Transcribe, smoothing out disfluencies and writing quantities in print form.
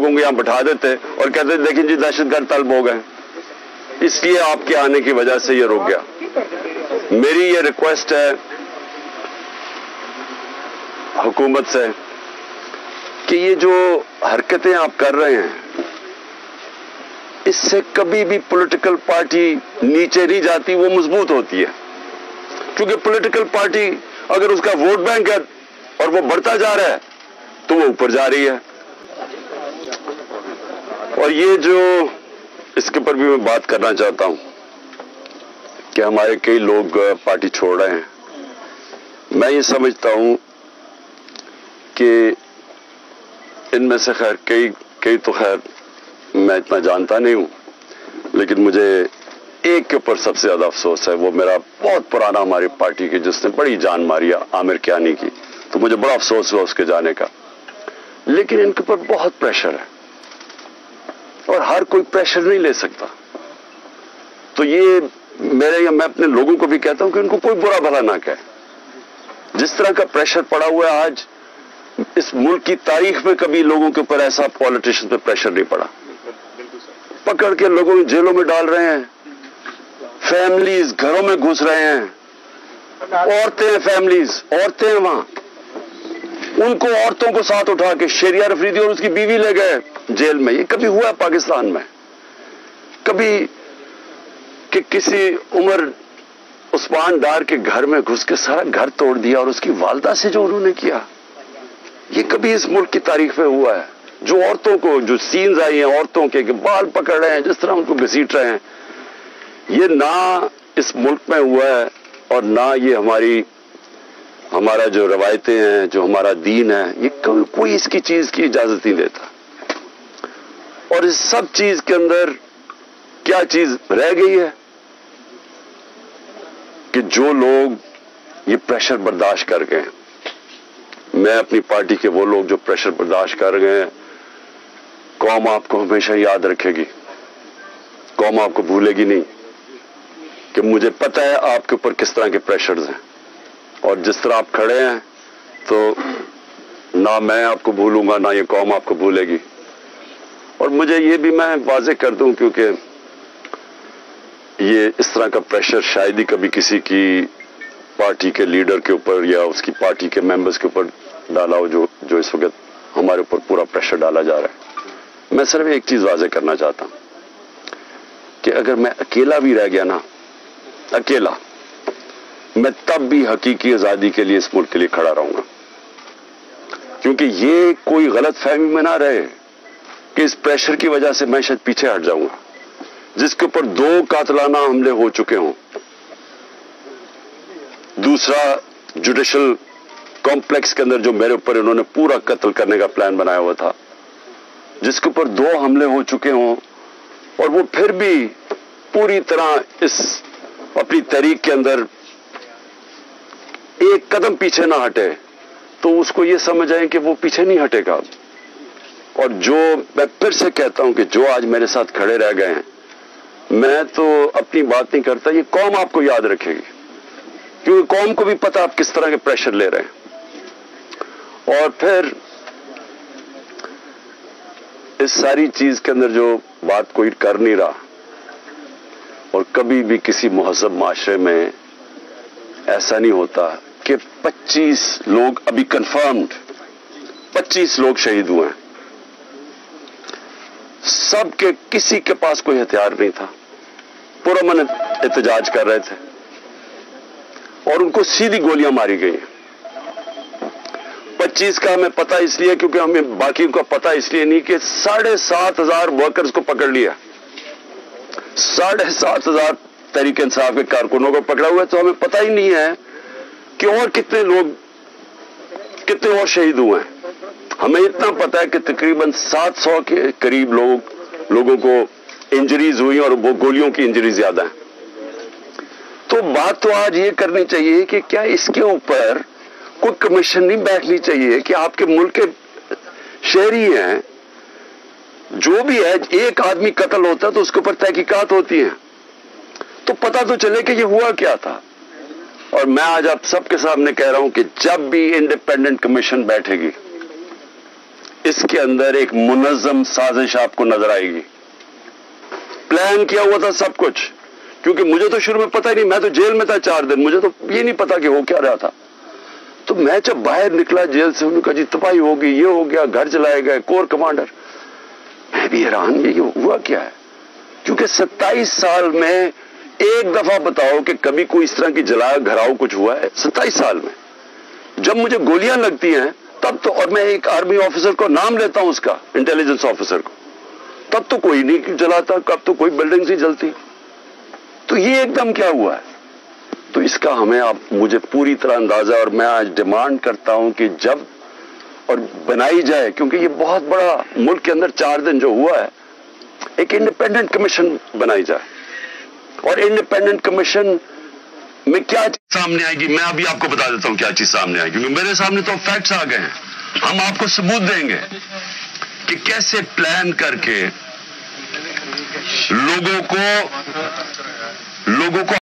लोगों को यहाँ बैठा देते और कहते देखें जी दहशतगर्द तलब हो गए, इसलिए आपके आने की वजह से ये रुक गया। मेरी ये रिक्वेस्ट है हुकूमत से कि ये जो हरकतें आप कर रहे हैं, इससे कभी भी पॉलिटिकल पार्टी नीचे नहीं जाती, वो मजबूत होती है। क्योंकि पॉलिटिकल पार्टी अगर उसका वोट बैंक है और वो बढ़ता जा रहा है तो वो ऊपर जा रही है। और ये जो इसके ऊपर भी मैं बात करना चाहता हूं कि हमारे कई लोग पार्टी छोड़ रहे हैं। मैं ये समझता हूं कि इनमें से खैर कई तो खैर मैं इतना जानता नहीं हूं, लेकिन मुझे एक के ऊपर सबसे ज्यादा अफसोस है। वो मेरा बहुत पुराना हमारी पार्टी की जिसने बड़ी जान मारी, आमिर कियानी की, तो मुझे बड़ा अफसोस हुआ उसके जाने का। लेकिन इनके ऊपर बहुत प्रेशर है और हर कोई प्रेशर नहीं ले सकता। तो ये मैं अपने लोगों को भी कहता हूं कि उनको कोई बुरा भला ना कहे। जिस तरह का प्रेशर पड़ा हुआ है आज, इस मुल्क की तारीख में कभी लोगों के ऊपर ऐसा पॉलिटिशियन पे प्रेशर नहीं पड़ा। पकड़ के लोगों को जेलों में डाल रहे हैं, फैमिलीज घरों में घुस रहे हैं, औरतें हैं, फैमिलीज औरतें हैं वहां, उनको औरतों को साथ उठा के शेरिया अफरीदी और उसकी बीवी ले गए जेल में। ये कभी हुआ है पाकिस्तान में? कभी कि किसी उमर उस्मान डार के घर में घुस के सारा घर तोड़ दिया और उसकी वालदा से जो उन्होंने किया, ये कभी इस मुल्क की तारीख में हुआ है? जो औरतों को, जो सीन्स आई हैं औरतों के बाल पकड़ रहे हैं, जिस तरह उनको घसीट रहे हैं, ये ना इस मुल्क में हुआ है और ना ये हमारा जो रवायतें हैं, जो हमारा दीन है, ये कोई इसकी चीज की इजाजत नहीं देता। और इस सब चीज के अंदर क्या चीज रह गई है कि जो लोग ये प्रेशर बर्दाश्त कर गए, मैं अपनी पार्टी के वो लोग जो प्रेशर बर्दाश्त कर गए हैं, कौम आपको हमेशा याद रखेगी, कौम आपको भूलेगी नहीं। कि मुझे पता है आपके ऊपर किस तरह के प्रेशर्स हैं और जिस तरह आप खड़े हैं, तो ना मैं आपको भूलूंगा ना ये कौम आपको भूलेगी। और मुझे ये भी मैं वाज़ेह कर दूं, क्योंकि ये इस तरह का प्रेशर शायद ही कभी किसी की पार्टी के लीडर के ऊपर या उसकी पार्टी के मेंबर्स के ऊपर डाला हो, जो इस वक्त हमारे ऊपर पूरा प्रेशर डाला जा रहा है। मैं सिर्फ एक चीज वाज़ेह करना चाहता हूं कि अगर मैं अकेला भी रह गया ना, अकेला, मैं तब भी हकीकी आजादी के लिए इस मुल्क के लिए खड़ा रहूंगा। क्योंकि ये कोई गलत फहमी में ना रहे कि इस प्रेशर की वजह से मैं शायद पीछे हट जाऊंगा। जिसके ऊपर 2 कातलाना हमले हो चुके हों, दूसरा जुडिशल कॉम्प्लेक्स के अंदर जो मेरे ऊपर इन्होंने पूरा कत्ल करने का प्लान बनाया हुआ था, जिसके ऊपर 2 हमले हो चुके हों और वो फिर भी पूरी तरह इस अपनी तहरीक के अंदर एक कदम पीछे ना हटे, तो उसको ये समझ आए कि वो पीछे नहीं हटेगा। और जो मैं फिर से कहता हूं कि जो आज मेरे साथ खड़े रह गए हैं, मैं तो अपनी बात नहीं करता, ये कौम आपको याद रखेगी, क्योंकि कौम को भी पता आप किस तरह के प्रेशर ले रहे हैं। और फिर इस सारी चीज के अंदर जो बात कोई कर नहीं रहा, और कभी भी किसी मुहज़्ज़ब माशरे में ऐसा नहीं होता कि 25 लोग अभी कंफर्म्ड 25 लोग शहीद हुए हैं, सबके किसी के पास कोई हथियार नहीं था, पुरअमन एहतजाज कर रहे थे और उनको सीधी गोलियां मारी गई। 25 का हमें पता इसलिए क्योंकि हमें बाकी का पता इसलिए नहीं कि 7,500 वर्कर्स को पकड़ लिया, 7,500 तहरीक इंसाफ के कारकुनों को पकड़ा हुआ है। तो हमें पता ही नहीं है कि और कितने और शहीद हुए हैं। हमें इतना पता है कि तकरीबन 700 के करीब लोगों को इंजरीज हुई और वो गोलियों की इंजरीज ज्यादा है। तो बात तो आज ये करनी चाहिए कि क्या इसके ऊपर कोई कमीशन नहीं बैठनी चाहिए कि आपके मुल्क के शहरी हैं, जो भी है, एक आदमी कत्ल होता है तो उसके ऊपर तहकीकात होती है, तो पता तो चले कि ये हुआ क्या था। और मैं आज आप सबके सामने कह रहा हूं कि जब भी इंडिपेंडेंट कमीशन बैठेगी, इसके अंदर एक मुनज़्ज़म साजिश आपको नजर आएगी। प्लान किया हुआ था सब कुछ, क्योंकि मुझे तो शुरू में पता ही नहीं, मैं तो जेल में था 4 दिन, मुझे तो ये नहीं पता कि हो क्या रहा था। तो मैं जब बाहर निकला जेल से, उन्होंने कहा जी तपाई हो गई, ये हो गया, घर जलाए गए, कोर कमांडर। मैं भी हैरान भी ये हुआ क्या है, क्योंकि 27 साल में एक दफा बताओ कि कभी कोई इस तरह की जलाया घराव कुछ हुआ है 27 साल में। जब मुझे गोलियां लगती हैं तब तो, और मैं एक आर्मी ऑफिसर को नाम लेता हूं उसका, इंटेलिजेंस ऑफिसर को, तब तो कोई नहीं जलाता, कब तो कोई बिल्डिंग ही जलती। तो ये एकदम क्या हुआ है? तो इसका हमें आप मुझे पूरी तरह अंदाजा, और मैं आज डिमांड करता हूं कि जब और बनाई जाए, क्योंकि ये बहुत बड़ा मुल्क के अंदर 4 दिन जो हुआ है, एक इंडिपेंडेंट कमीशन बनाई जाए। और इंडिपेंडेंट कमीशन में क्या चीज सामने आएगी, मैं अभी आपको बता देता हूं क्या चीज सामने आएगी, क्योंकि मेरे सामने तो फैक्ट्स आ गए हैं। हम आपको सबूत देंगे कि कैसे प्लान करके लोगों को